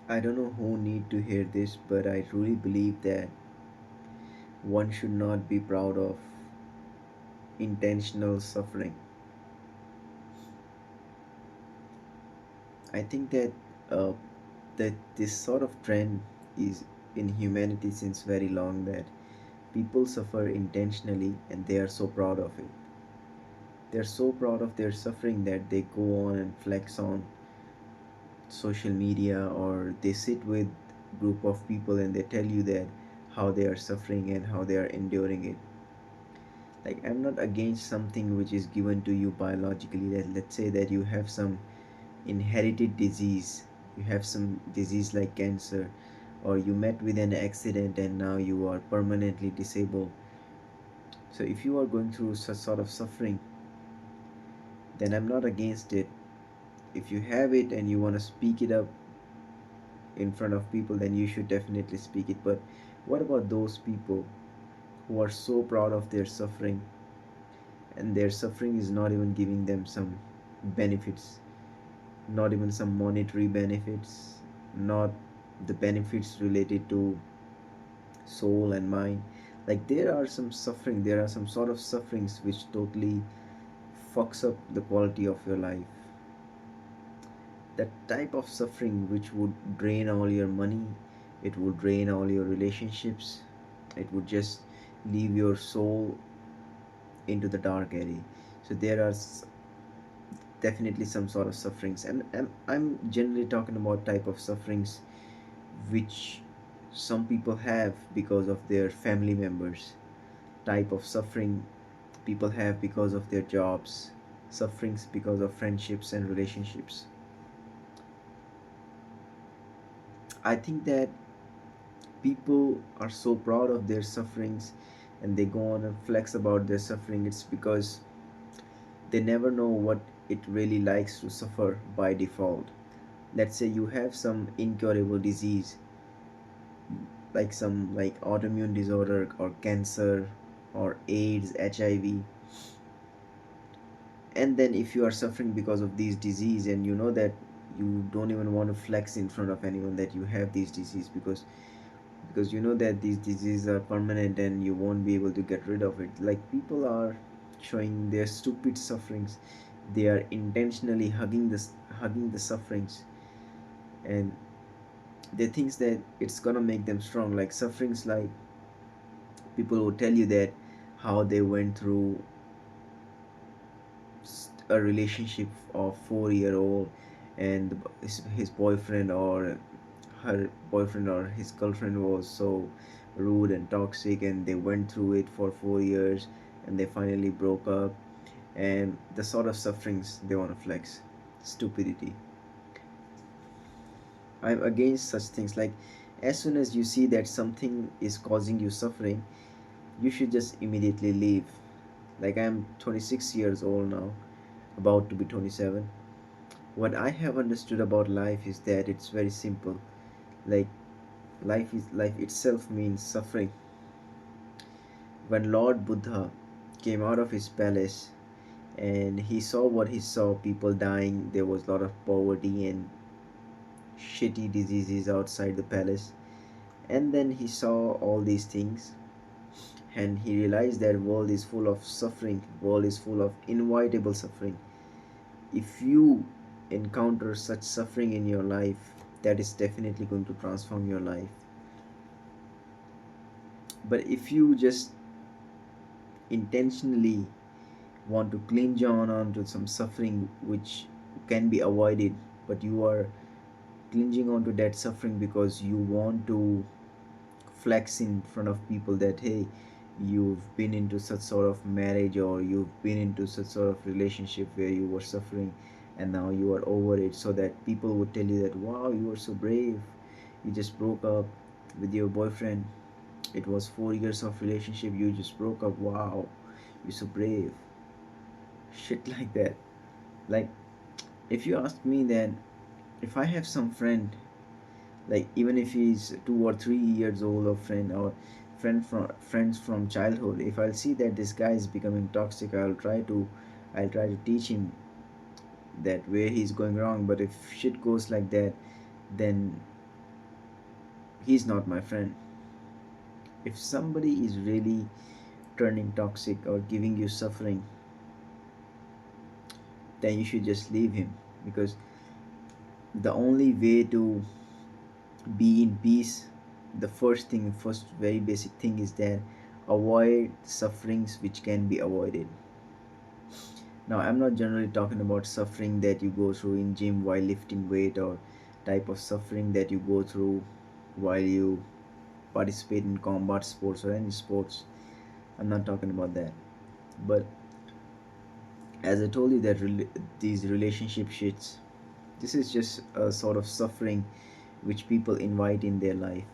I don't know who need to hear this, but I truly believe that one should not be proud of intentional suffering. I think that uh, that this sort of trend is in humanity since very long, that people suffer intentionally and they are so proud of it. They're so proud of their suffering that they go on and flex on social media, or they sit with group of people and they tell you that how they are suffering and how they are enduring it. Like, I'm not against something which is given to you biologically. That, let's say that you have some inherited disease, you have some disease like cancer, or you met with an accident and now you are permanently disabled. So if you are going through such sort of suffering, then I'm not against it. If you have it and you want to speak it up in front of people, then you should definitely speak it. But what about those people who are so proud of their suffering, and their suffering is not even giving them some benefits, not even some monetary benefits, not the benefits related to soul and mind. Like, there are some suffering, there are some sort of sufferings which totally fucks up the quality of your life. That type of suffering which would drain all your money, it would drain all your relationships, it would just leave your soul into the dark area. So there are definitely some sort of sufferings, and I'm generally talking about type of sufferings which some people have because of their family members, type of suffering people have because of their jobs, sufferings because of friendships and relationships. I think that people are so proud of their sufferings and they go on and flex about their suffering. It's because they never know what it really likes to suffer by default. Let's say you have some incurable disease, like some like autoimmune disorder or cancer or AIDS, HIV, and then if you are suffering because of these disease and you know that you don't even want to flex in front of anyone that you have these disease, because you know that these diseases are permanent and you won't be able to get rid of it. Like, people are showing their stupid sufferings, they are intentionally hugging the sufferings, and they think that it's gonna make them strong. Like, sufferings like, people will tell you that how they went through a relationship of 4 year old, and his boyfriend or her boyfriend or his girlfriend was so rude and toxic, and they went through it for 4 years and they finally broke up, and the sort of sufferings they want to flex. Stupidity. I'm against such things. Like, as soon as you see that something is causing you suffering, you should just immediately leave. Like, I'm 26 years old now, about to be 27. What I have understood about life is that it's very simple. Like, life itself means suffering. When Lord Buddha came out of his palace and he saw what he saw, people dying, there was a lot of poverty and shitty diseases outside the palace, and then he saw all these things and he realized that world is full of suffering, world is full of inevitable suffering. If you encounter such suffering in your life, that is definitely going to transform your life. But if you just intentionally want to cling on onto some suffering which can be avoided, but you are clinging onto that suffering because you want to flex in front of people that, hey, you've been into such sort of marriage or you've been into such sort of relationship where you were suffering and now you are over it, so that people would tell you that, wow, you are so brave, you just broke up with your boyfriend, it was 4 years of relationship, you just broke up, wow, you're so brave. Shit like that. Like, if you ask me, then if I have some friend, like, even if he's 2 or 3 years old, or friend, or friends from childhood, if I'll see that this guy is becoming toxic, I'll try to teach him that where he's going wrong. But if shit goes like that, then he's not my friend. If somebody is really turning toxic or giving you suffering, then you should just leave him, because the only way to be in peace, the first very basic thing is that avoid sufferings which can be avoided. Now, I'm not generally talking about suffering that you go through in gym while lifting weight, or type of suffering that you go through while you participate in combat sports or any sports. I'm not talking about that. But as I told you that these relationship shits, this is just a sort of suffering which people invite in their life.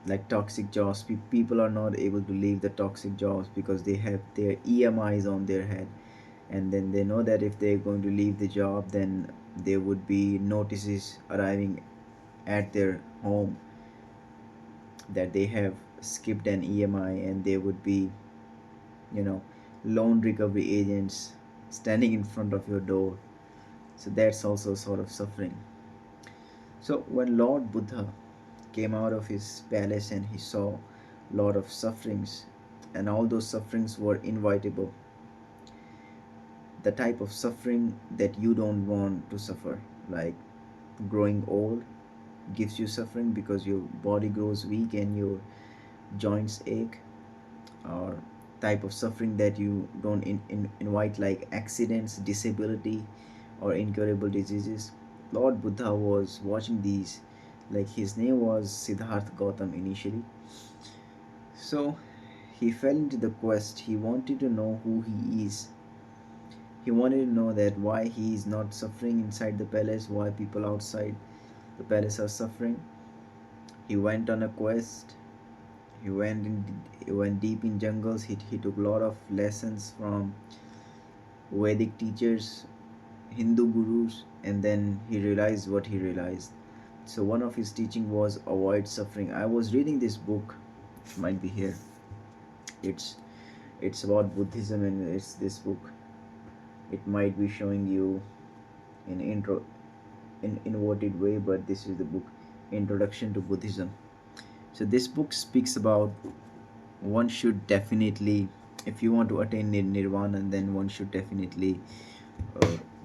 Like toxic jobs, people are not able to leave the toxic jobs because they have their EMIs on their head, and then they know that if they're going to leave the job, then there would be notices arriving at their home that they have skipped an EMI, and there would be, you know, loan recovery agents standing in front of your door. So that's also sort of suffering. So when Lord Buddha came out of his palace and he saw a lot of sufferings, and all those sufferings were inevitable, the type of suffering that you don't want to suffer, like growing old gives you suffering because your body grows weak and your joints ache, or type of suffering that you don't invite, like accidents, disability, or incurable diseases. Lord Buddha was watching these, like his name was Siddhartha Gautam initially. So he fell into the quest. He wanted to know who he is. He wanted to know that why he is not suffering inside the palace, why people outside the palace are suffering. He went on a quest. He went in. He went deep in jungles. He took a lot of lessons from Vedic teachers, Hindu gurus, and then he realized what he realized. So one of his teaching was avoid suffering. I was reading this book. It might be here. It's it's about Buddhism, and it's this book. It might be showing you in intro in inverted way, but this is the book, Introduction to Buddhism. So this book speaks about one should definitely, if you want to attain nirvana, then one should definitely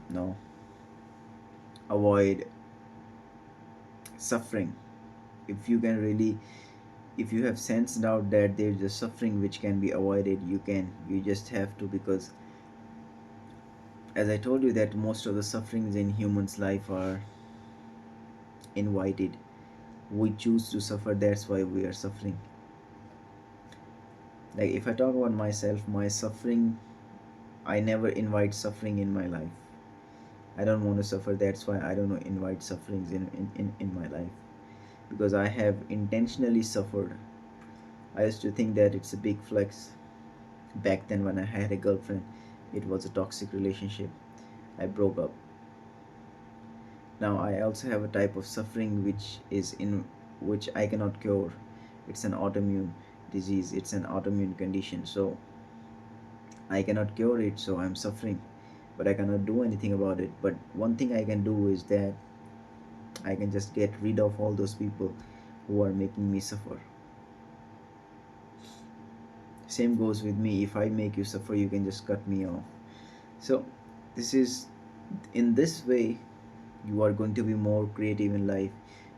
no avoid suffering. If you can really, if you have sensed out that there's a suffering which can be avoided, you just have to, because as I told you that most of the sufferings in humans life are invited. We choose to suffer, that's why we are suffering. Like if I talk about myself, my suffering, I never invite suffering in my life. I don't want to suffer, that's why I don't invite sufferings in my life, because I have intentionally suffered. I used to think that it's a big flex. Back then when I had a girlfriend, it was a toxic relationship. I broke up. Now I also have a type of suffering which I cannot cure. It's an autoimmune disease, it's an autoimmune condition. So I cannot cure it, so I'm suffering. But I cannot do anything about it. But one thing I can do is that I can just get rid of all those people who are making me suffer. Same goes with me. If I make you suffer, you can just cut me off. So this is, in this way, you are going to be more creative in life.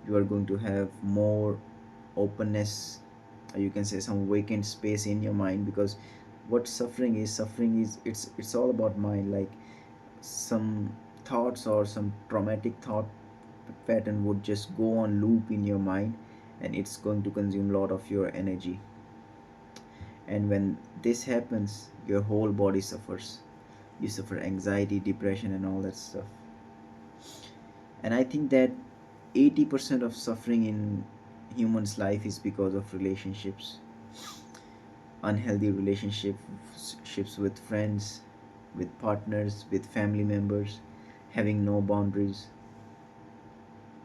You are going to have more openness, or you can say some vacant space in your mind, because what suffering is it's all about mind. Like some thoughts or some traumatic thought pattern would just go on loop in your mind, and it's going to consume a lot of your energy. And when this happens, your whole body suffers. You suffer anxiety, depression, and all that stuff. And I think that 80% of suffering in humans life is because of relationships. Unhealthy relationships with friends, with partners, with family members, having no boundaries.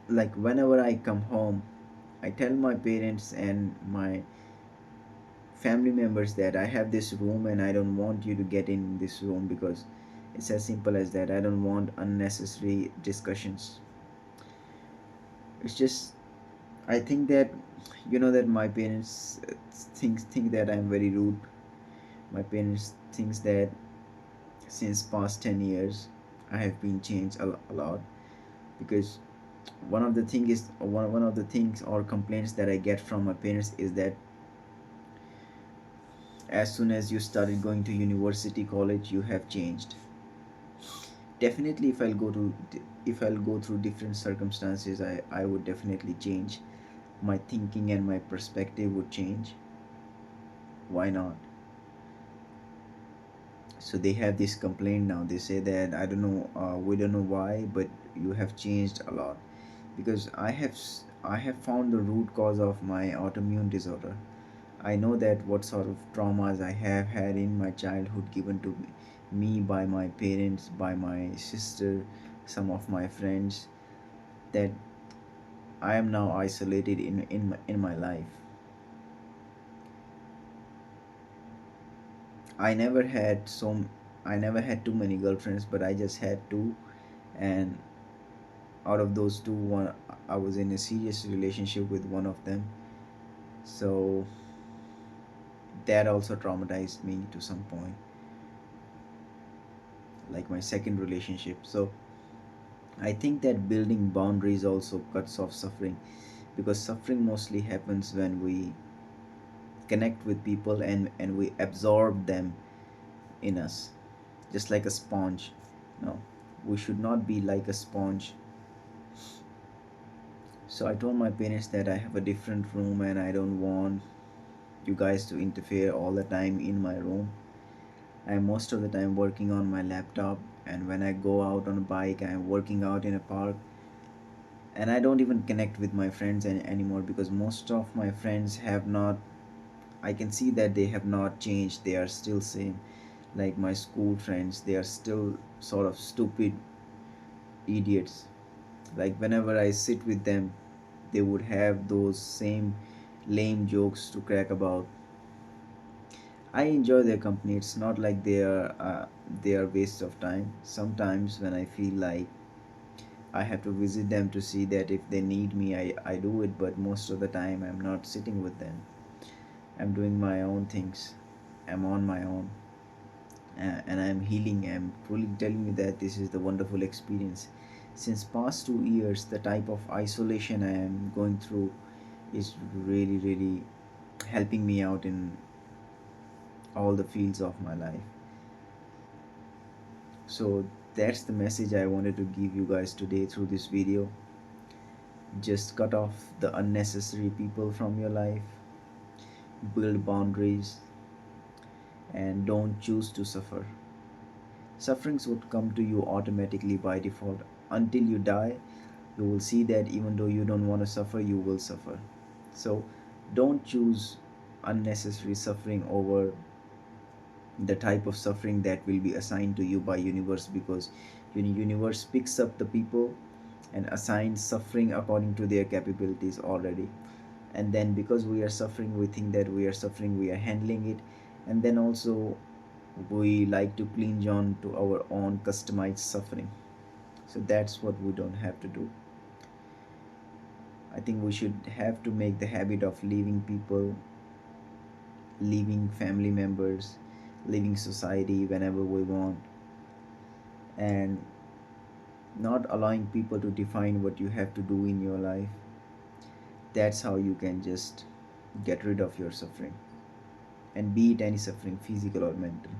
Like whenever I come home, I tell my parents and my family members that I have this room and I don't want you to get in this room, because it's as simple as that. I don't want unnecessary discussions. It's just, I think that, that my parents think that I'm very rude. My parents thinks that since past 10 years I have been changed a lot, because one of the things or complaints that I get from my parents is that as soon as you started going to university college you have changed. Definitely, if I'll go through different circumstances, I would definitely change. My thinking and my perspective would change. Why not? So they have this complaint now. They say that, I don't know, we don't know why, but you have changed a lot. Because I have found the root cause of my autoimmune disorder. I know that what sort of traumas I have had in my childhood given to me by my parents, by my sister, some of my friends, that I am now isolated in my life. I never had so I never had too many girlfriends, but I just had two, and out of those two, one I was in a serious relationship with one of them. So that also traumatized me to some point, like my second relationship. So I think that building boundaries also cuts off suffering, because suffering mostly happens when we connect with people and we absorb them in us, just like a sponge. No, we should not be like a sponge. So I told my parents that I have a different room and I don't want you guys to interfere all the time in my room. I'm most of the time working on my laptop, and when I go out on a bike, I'm working out in a park, and I don't even connect with my friends anymore, because most of my friends have not, I can see that they have not changed. They are still same. Like my school friends, they are still sort of stupid idiots. Like whenever I sit with them, they would have those same lame jokes to crack about. I enjoy their company. It's not like they are waste of time. Sometimes when I feel like I have to visit them to see that if they need me, I do it. But most of the time, I'm not sitting with them. I'm doing my own things. I'm on my own, and I'm healing. I'm truly telling you that this is the wonderful experience. Since past 2 years, the type of isolation I am going through is really, really helping me out in all the fields of my life. So that's the message I wanted to give you guys today through this video. Just cut off the unnecessary people from your life, build boundaries, and don't choose to suffer. Sufferings would come to you automatically by default. Until you die, you will see that even though you don't want to suffer, you will suffer. So don't choose unnecessary suffering over the type of suffering that will be assigned to you by universe, because universe picks up the people and assigns suffering according to their capabilities already. And then because we are suffering, we think that we are suffering, we are handling it, and then also we like to cling on to our own customized suffering. So that's what we don't have to do. I think we should have to make the habit of leaving people, leaving family members, leaving society whenever we want, and not allowing people to define what you have to do in your life. That's how you can just get rid of your suffering, and be it any suffering, physical or mental.